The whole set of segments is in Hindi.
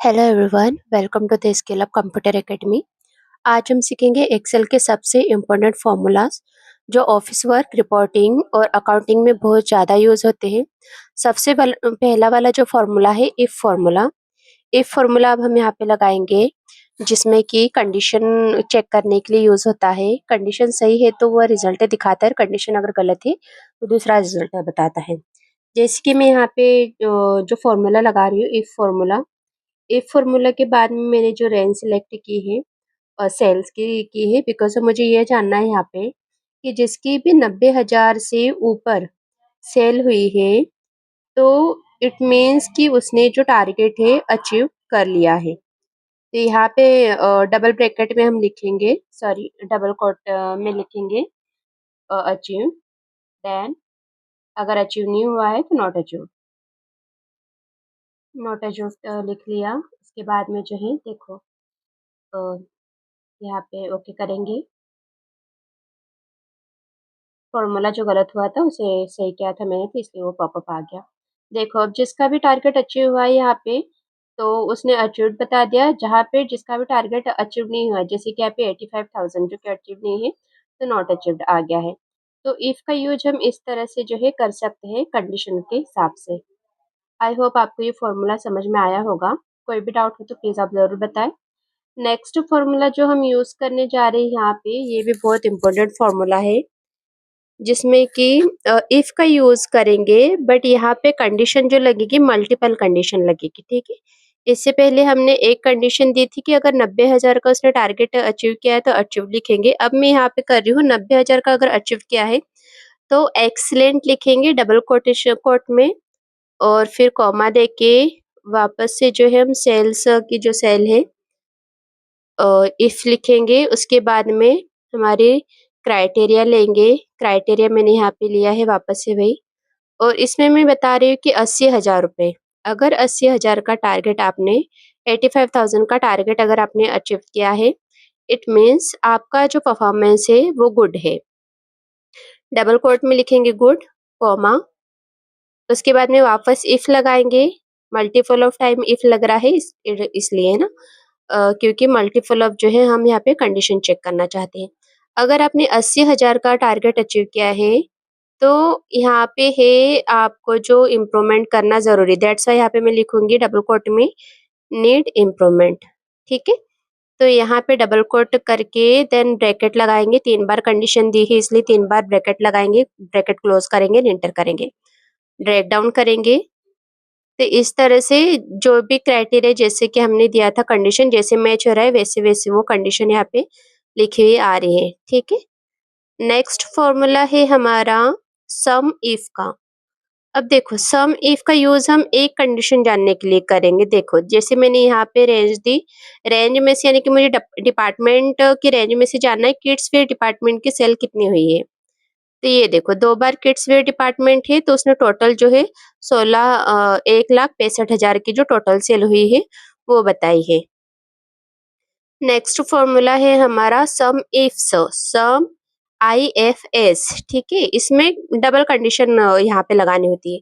Hello everyone, welcome to the skill up computer academy. आज हम सीखेंगे एक्सेल के सबसे इम्पोर्टेंट फार्मूलाज जो ऑफिस वर्क, रिपोर्टिंग और अकाउंटिंग में बहुत ज़्यादा यूज होते हैं। पहला वाला जो फार्मूला है इफ फार्मूला। इफ फार्मूला अब हम यहाँ पे लगाएंगे, जिसमें कि कंडीशन चेक करने के लिए यूज होता है। कंडीशन सही है तो वह रिजल्ट दिखाता है, कंडीशन अगर गलत है तो दूसरा रिजल्ट बताता है। जैसे कि मैं यहाँ पे जो फार्मूला लगा रही हूँ इफ फार्मूला। इफ फॉर्मूला के बाद में मैंने जो रेंज सिलेक्ट की है और सेल्स की है, बिकॉज मुझे ये जानना है यहाँ पे कि जिसकी भी 90,000 से ऊपर सेल हुई है तो इट मीन्स कि उसने जो टारगेट है अचीव कर लिया है। तो यहाँ पे डबल ब्रैकेट में हम लिखेंगे, सॉरी डबल कोट में लिखेंगे अचीव, देन अगर अचीव नहीं हुआ है तो नॉट अचीव। नॉट अचीव लिख लिया। उसके बाद में जो है देखो यहाँ पे ओके करेंगे। फॉर्मूला जो गलत हुआ था उसे सही किया था मैंने, तो इसलिए वो पॉपअप आ गया। देखो अब जिसका भी टारगेट अचीव हुआ है यहाँ पे तो उसने अचीव्ड बता दिया। जहाँ पे जिसका भी टारगेट अचीव नहीं हुआ, जैसे कि यहाँ पे 85,000 जो कि अचीव नहीं है तो नॉट अचीव्ड आ गया है। तो इफ का यूज हम इस तरह से जो है कर सकते हैं कंडीशन के हिसाब से। आई होप आपको ये फॉर्मूला समझ में आया होगा। कोई भी डाउट हो तो प्लीज आप जरूर बताएं। नेक्स्ट फॉर्मूला जो हम यूज करने जा रहे हैं यहाँ पे, ये भी बहुत इंपॉर्टेंट फॉर्मूला है, जिसमें कि इफ का यूज करेंगे, बट यहाँ पे कंडीशन जो लगेगी मल्टीपल कंडीशन लगेगी। ठीक है, इससे पहले हमने एक कंडीशन दी थी कि अगर 90,000 का उसने टारगेट अचीव किया है तो अचीव लिखेंगे। अब मैं यहाँ पे कर रही हूँ 90,000 का अगर अचीव किया है तो एक्सीलेंट लिखेंगे डबल कोटेशन कोट में, और फिर कॉमा देके वापस से जो है हम सेल्स की जो सेल है इफ लिखेंगे। उसके बाद में हमारे क्राइटेरिया लेंगे। क्राइटेरिया मैंने यहाँ पे लिया है वापस से वही, और इसमें मैं बता रही हूँ कि 80,000 रुपये। अगर 80,000 का टारगेट आपने 85,000 का टारगेट अगर आपने अचीव किया है, इट मीन्स आपका जो परफॉर्मेंस है वो गुड है। डबल कोट में लिखेंगे गुड, कॉमा, उसके बाद में वापस इफ लगाएंगे। मल्टीपल ऑफ टाइम इफ लग रहा है इसलिए ना, क्योंकि मल्टीपल ऑफ जो है हम यहाँ पे कंडीशन चेक करना चाहते हैं। अगर आपने 80,000 का टारगेट अचीव किया है तो यहाँ पे है आपको जो इम्प्रूवमेंट करना जरूरी, दैट्स वाई यहाँ पे मैं लिखूंगी डबल कोट में नीड इम्प्रूवमेंट। ठीक है, तो यहाँ पे डबल कोट करके देन ब्रैकेट लगाएंगे। 3 बार कंडीशन दी है इसलिए 3 बार ब्रैकेट लगाएंगे, ब्रैकेट क्लोज करेंगे, एंटर करेंगे, ड्रैग डाउन करेंगे। तो इस तरह से जो भी क्राइटेरिया जैसे कि हमने दिया था, कंडीशन जैसे मैच हो रहा है वैसे वैसे वो कंडीशन यहाँ पे लिखी हुई आ रही है। ठीक है, नेक्स्ट फॉर्मूला है हमारा सम इफ का। अब देखो सम इफ का यूज हम एक कंडीशन जानने के लिए करेंगे। देखो जैसे मैंने यहाँ पे रेंज दी, रेंज में से यानी कि मुझे डिपार्टमेंट की रेंज में से जानना है किड्स वेयर डिपार्टमेंट की सेल कितनी हुई है। तो ये देखो 2 बार किड्स वेयर डिपार्टमेंट है तो उसने टोटल जो है 1,65,000 की जो टोटल सेल हुई है वो बताई है। नेक्स्ट फॉर्मूला है हमारा सम इफ सम IFS। ठीक है, इसमें डबल कंडीशन यहाँ पे लगानी होती है।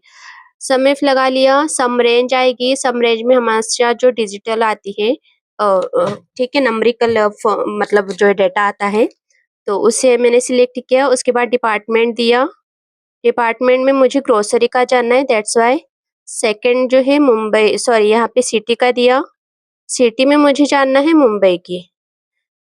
सम इफ लगा लिया, सम रेंज आएगी, सम रेंज में हमारे साथ जो डिजिटल आती है ठीक है, नंबरिकल मतलब जो डेटा आता है तो उसे मैंने सिलेक्ट किया। उसके बाद डिपार्टमेंट दिया, डिपार्टमेंट में मुझे ग्रोसरी का जानना है, दैट्स वाई। सेकंड जो है मुंबई, सॉरी यहाँ पे सिटी का दिया, सिटी में मुझे जानना है मुंबई की,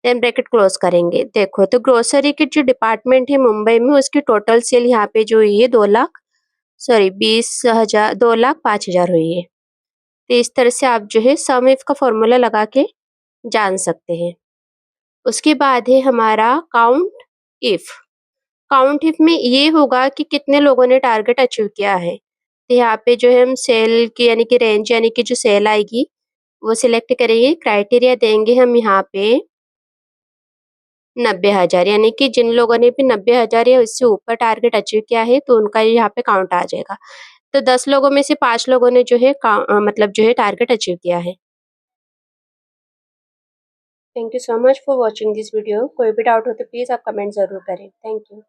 देन ब्रैकेट क्लोज करेंगे। देखो तो ग्रोसरी की जो डिपार्टमेंट है मुंबई में उसकी टोटल सेल यहाँ पे जो हुई है 2,05,000 हुई है। तो इस तरह से आप जो है सम इफ का फॉर्मूला लगा के जान सकते हैं। उसके बाद है हमारा काउंट इफ। काउंट इफ में ये होगा कि कितने लोगों ने टारगेट अचीव किया है। तो यहाँ पे जो है हम सेल की यानी कि रेंज यानी कि जो सेल आएगी वो सिलेक्ट करेंगे। क्राइटेरिया देंगे हम यहाँ पे 90,000, यानी कि जिन लोगों ने भी 90,000 या उससे ऊपर टारगेट अचीव किया है तो उनका यहाँ पे काउंट आ जाएगा। तो 10 लोगों में से 5 लोगों ने जो है मतलब जो है टारगेट अचीव किया है। Thank you so much for watching this video. कोई भी डाउट हो तो प्लीज आप कमेंट जरूर करें। Thank you.